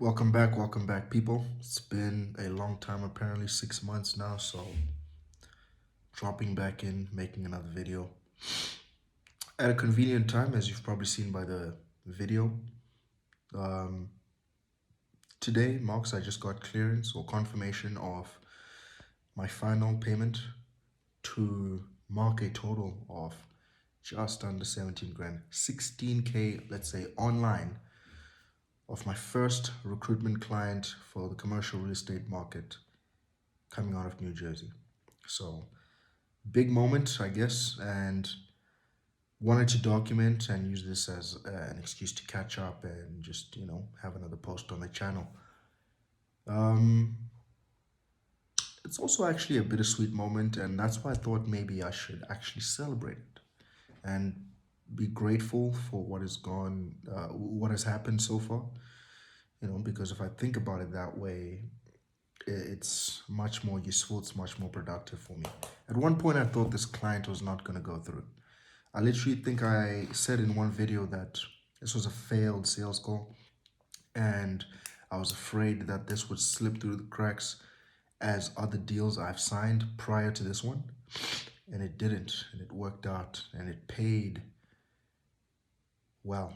Welcome back, people. It's been a long time, apparently 6 months now, so dropping back in, making another video at a convenient time, as you've probably seen by the video. Um, Today marks I just got clearance or confirmation of my final payment to mark a total of just under 17 grand, 16K, let's say online, of my first recruitment client for the commercial real estate market coming out of New Jersey. So big moment, I guess, and wanted to document and use this as an excuse to catch up and just, have another post on the channel. Um, it's also actually a bittersweet moment, and that's why I thought maybe I should actually celebrate it and be grateful for what has happened so far. Because if I think about it that way, it's much more useful, it's much more productive for me. At one point, I thought this client was not going to go through. I literally think I said in one video that this was a failed sales call, and I was afraid that this would slip through the cracks as other deals I've signed prior to this one, and it didn't, and it worked out, and it paid well,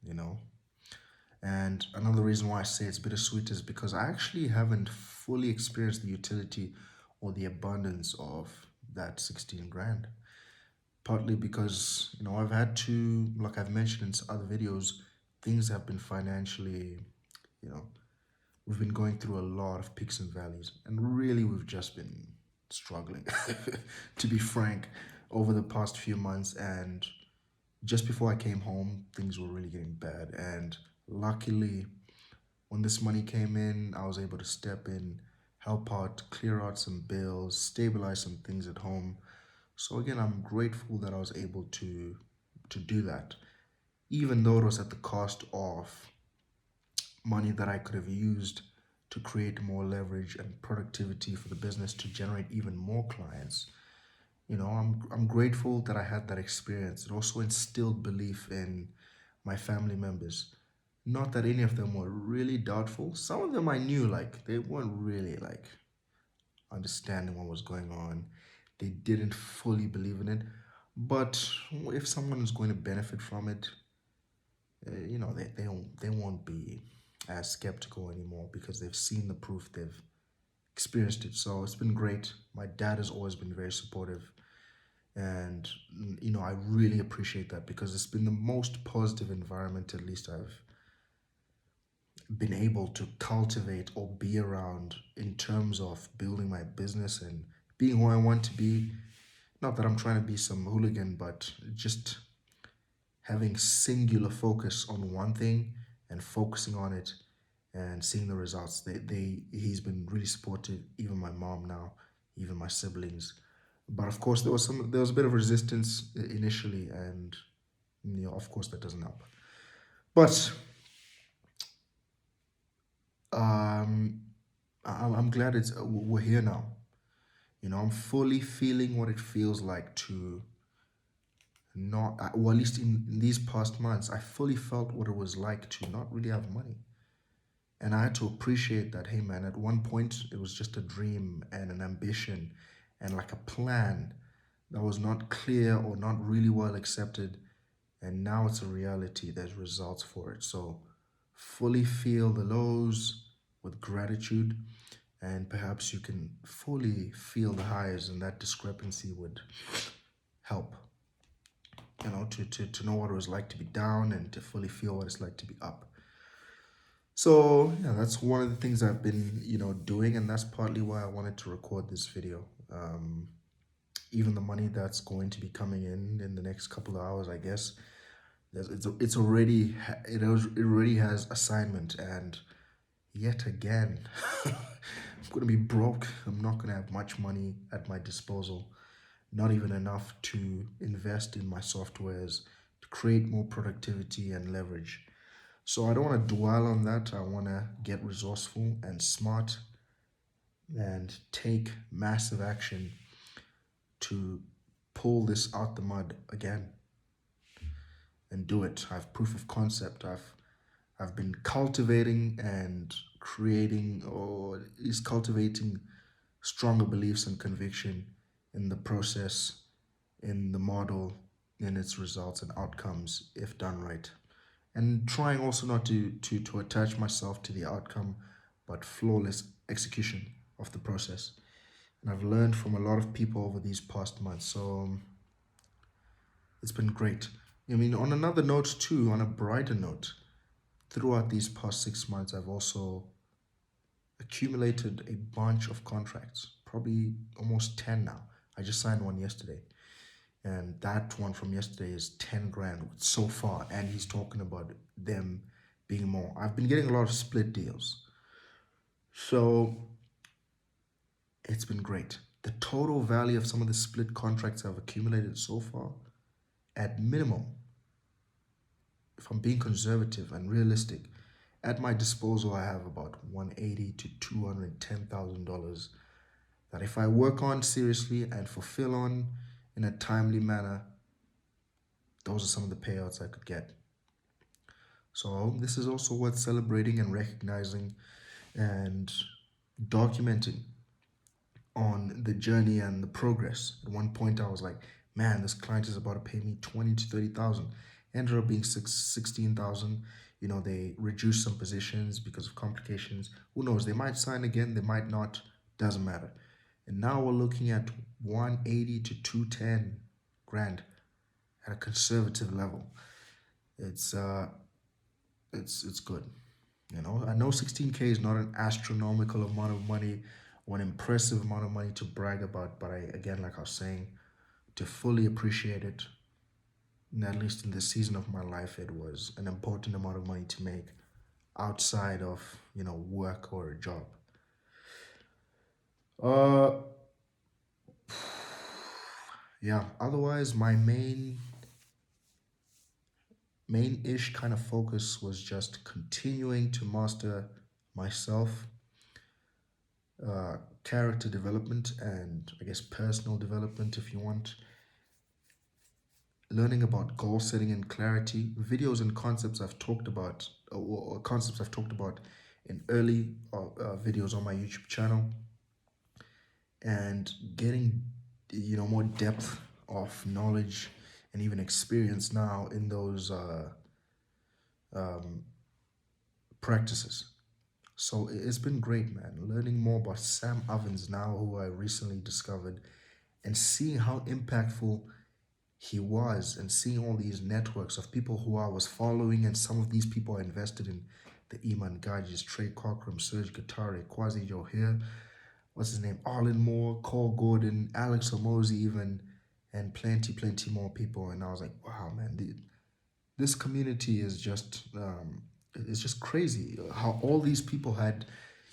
you know. And another reason why I say it's bittersweet is because I actually haven't fully experienced the utility or the abundance of that 16 grand. Partly because, I've had to, like I've mentioned in other videos, things have been financially, you know, we've been going through a lot of peaks and valleys. And really, we've just been struggling, to be frank, over the past few months. And just before I came home, things were really getting bad. And luckily, when this money came in, I was able to step in, help out, clear out some bills, stabilize some things at home. So again, I'm grateful that I was able to do that, even though it was at the cost of money that I could have used to create more leverage and productivity for the business to generate even more clients. I'm grateful that I had that experience. It also instilled belief in my family members. Not that any of them were really doubtful. Some of them I knew, like, they weren't really like understanding what was going on. They didn't fully believe in it. But if someone is going to benefit from it, they won't be as skeptical anymore because they've seen the proof, they've experienced it. So it's been great. My dad has always been very supportive, and I really appreciate that because it's been the most positive environment, at least I've been able to cultivate or be around in terms of building my business and being who I want to be. Not that I'm trying to be some hooligan, but just having singular focus on one thing and focusing on it and seeing the results. He's been really supportive, even my mom now, even my siblings. But of course there was a bit of resistance initially, and of course that doesn't help. But um I'm glad we're here now. I'm fully feeling what it feels like to not, or at least in these past months, I fully felt what it was like to not really have money. And I had to appreciate that, hey man, at one point it was just a dream and an ambition and like a plan that was not clear or not really well accepted. And now it's a reality, there's results for it. So fully feel the lows with gratitude, and perhaps you can fully feel the highs, and that discrepancy would help, to know what it was like to be down and to fully feel what it's like to be up. So yeah, that's one of the things I've been, doing, and that's partly why I wanted to record this video. Even the money that's going to be coming in the next couple of hours, I guess, it already has assignment, and yet again, I'm gonna be broke. I'm not gonna have much money at my disposal, not even enough to invest in my softwares to create more productivity and leverage. So I don't want to dwell on that. I want to get resourceful and smart and take massive action to pull this out the mud again and do it. I have proof of concept. I've been cultivating and creating, or is cultivating stronger beliefs and conviction in the process, in the model, in its results and outcomes if done right. And trying also not to attach myself to the outcome, but flawless execution of the process. And I've learned from a lot of people over these past months. So it's been great. I mean, on another note, too, on a brighter note, throughout these past 6 months, I've also accumulated a bunch of contracts, probably almost 10 now. I just signed one yesterday. And that one from yesterday is 10 grand so far. And he's talking about them being more. I've been getting a lot of split deals. So it's been great. The total value of some of the split contracts I've accumulated so far, at minimum, if I'm being conservative and realistic, at my disposal I have about 180 to $210,000 that if I work on seriously and fulfill on in a timely manner, those are some of the payouts I could get. So this is also worth celebrating and recognizing and documenting on the journey and the progress. At one point, I was like, "Man, this client is about to pay me 20 to 30,000." Ended up being 16,000. You know, they reduced some positions because of complications. Who knows? They might sign again. They might not. Doesn't matter. And now we're looking at 180 to 210 grand at a conservative level. It's uh, it's good. You know, I know 16K is not an astronomical amount of money or an impressive amount of money to brag about, but again, like I was saying, to fully appreciate it, and at least in this season of my life, it was an important amount of money to make outside of, work or a job. Uh, yeah. Otherwise, my main-ish kind of focus was just continuing to master myself, uh, character development, and I guess personal development, if you want, learning about goal setting and clarity, videos and concepts I've talked about, or concepts I've talked about in early videos on my YouTube channel, and getting, more depth of knowledge and even experience now in those um, practices. So it's been great, man. Learning more about Sam Ovens now, who I recently discovered, and seeing how impactful he was, and seeing all these networks of people who I was following, and some of these people I invested in: the Iman Gajis, Trey Cockram, Serge Katare, Quasi Johir, what's his name, Arlen Moore, Cole Gordon, Alex Omozi even, and plenty more people. And I was like, wow, man, this community is just it's just crazy how all these people had,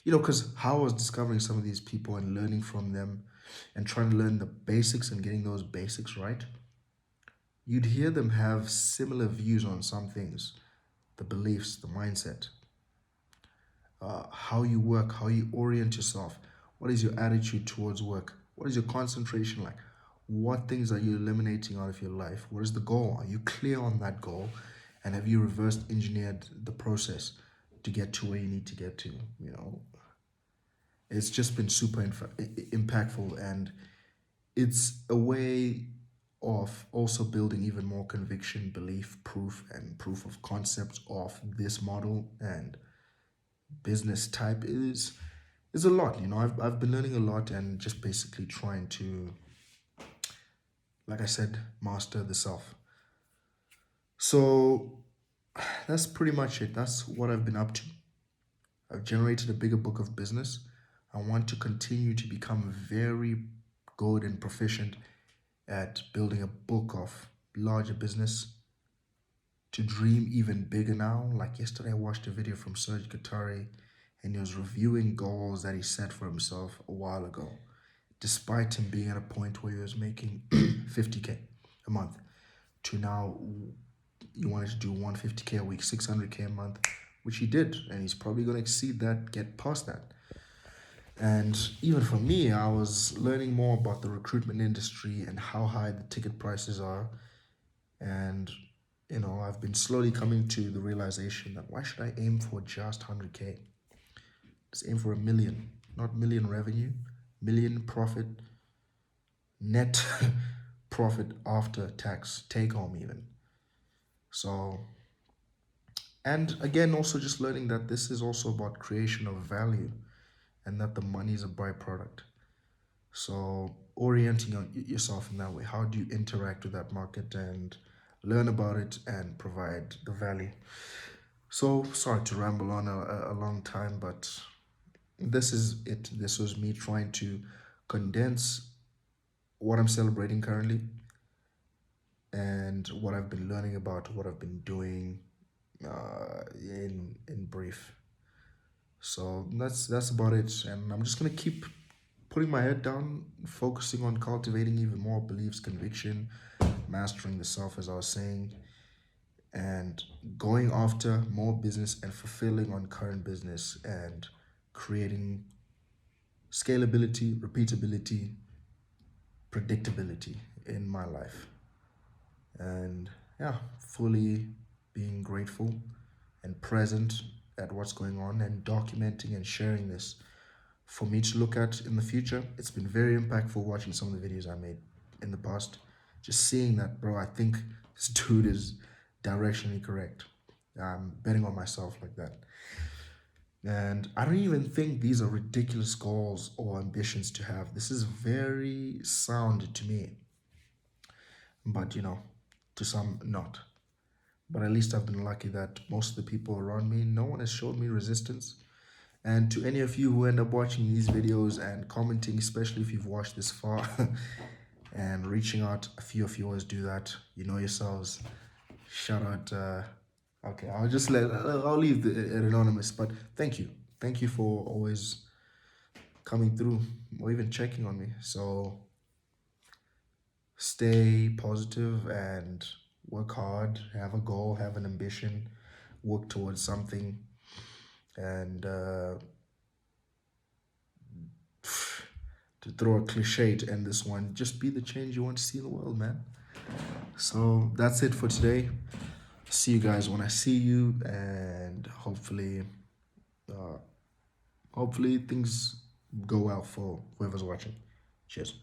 because how I was discovering some of these people and learning from them and trying to learn the basics and getting those basics right, you'd hear them have similar views on some things: the beliefs, the mindset, how you work, how you orient yourself, what is your attitude towards work, what is your concentration like, what things are you eliminating out of your life, what is the goal, are you clear on that goal, and have you reversed engineered the process to get to where you need to get to. It's just been super impactful, and it's a way of also building even more conviction, belief, proof, and proof of concept of this model and business type is a lot. I've been learning a lot and just basically trying to, like I said, master the self. So that's pretty much it. That's what I've been up to. I've generated a bigger book of business. I want to continue to become very good and proficient at building a book of larger business, to dream even bigger now. Like yesterday, I watched a video from Serge Katari, and he was reviewing goals that he set for himself a while ago, despite him being at a point where he was making 50K a month, to now he wanted to do 150K a week, 600K a month, which he did, and he's probably going to exceed that, get past that. And even for me, I was learning more about the recruitment industry and how high the ticket prices are, and I've been slowly coming to the realization that why should I aim for just 100K? Just aim for a million, not million revenue, million profit, net profit after tax, take home even. So, and again, also just learning that this is also about creation of value and that the money is a byproduct. So, orienting yourself in that way, how do you interact with that market and learn about it and provide the value? So, sorry to ramble on a long time, but this is it. This was me trying to condense what I'm celebrating currently and what I've been learning about, what I've been doing in brief. So that's about it. And I'm just gonna keep putting my head down, focusing on cultivating even more beliefs, conviction, mastering the self, as I was saying, and going after more business and fulfilling on current business and creating scalability, repeatability, predictability in my life. And yeah, fully being grateful and present at what's going on and documenting and sharing this for me to look at in the future. It's been very impactful watching some of the videos I made in the past. Just seeing that, bro, I think this dude is directionally correct. I'm betting on myself like that. And I don't even think these are ridiculous goals or ambitions to have. This is very sound to me, but to some, not. But at least I've been lucky that most of the people around me, no one has showed me resistance. And to any of you who end up watching these videos and commenting, especially if you've watched this far, and reaching out, a few of you always do that. You know yourselves. Shout out. Okay, I'll leave it anonymous, but thank you for always coming through or even checking on me. So stay positive and work hard. Have a goal, have an ambition, work towards something, and to throw a cliche to end this one, just be the change you want to see in the world, man. So that's it for today. See you guys when I see you, and uh, hopefully things go well for whoever's watching. Cheers.